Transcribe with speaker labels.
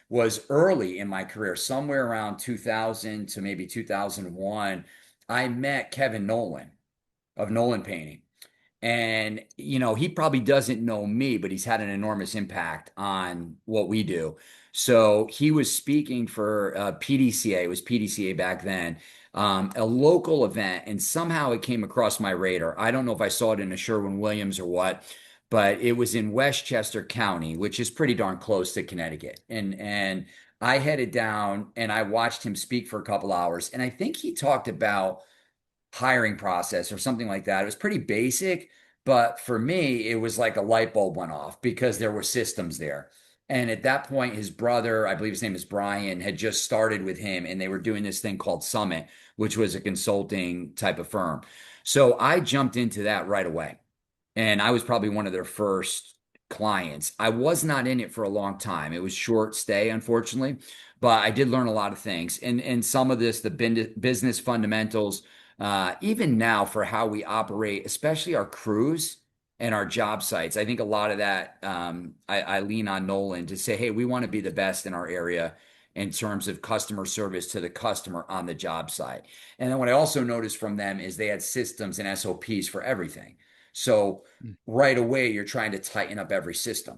Speaker 1: was early in my career, somewhere around 2000 to maybe 2001. I met Kevin Nolan of Nolan Painting. And, he probably doesn't know me, but he's had an enormous impact on what we do. So he was speaking for PDCA, it was PDCA back then, a local event, and somehow it came across my radar. I don't know if I saw it in a Sherwin-Williams or what, but it was in Westchester County, which is pretty darn close to Connecticut. And I headed down and I watched him speak for a couple hours, and I think he talked about hiring process or something like that. It was pretty basic, but for me, it was like a light bulb went off because there were systems there. And at that point, his brother, I believe his name is Brian, had just started with him and they were doing this thing called Summit, which was a consulting type of firm. So I jumped into that right away. And I was probably one of their first clients. I was not in it for a long time. It was short stay, unfortunately, but I did learn a lot of things. And some of this, the business fundamentals, even now for how we operate, especially our crews and our job sites. I think a lot of that, I lean on Nolan to say, hey, we want to be the best in our area in terms of customer service to the customer on the job site. And then what I also noticed from them is they had systems and SOPs for everything. So right away, you're trying to tighten up every system.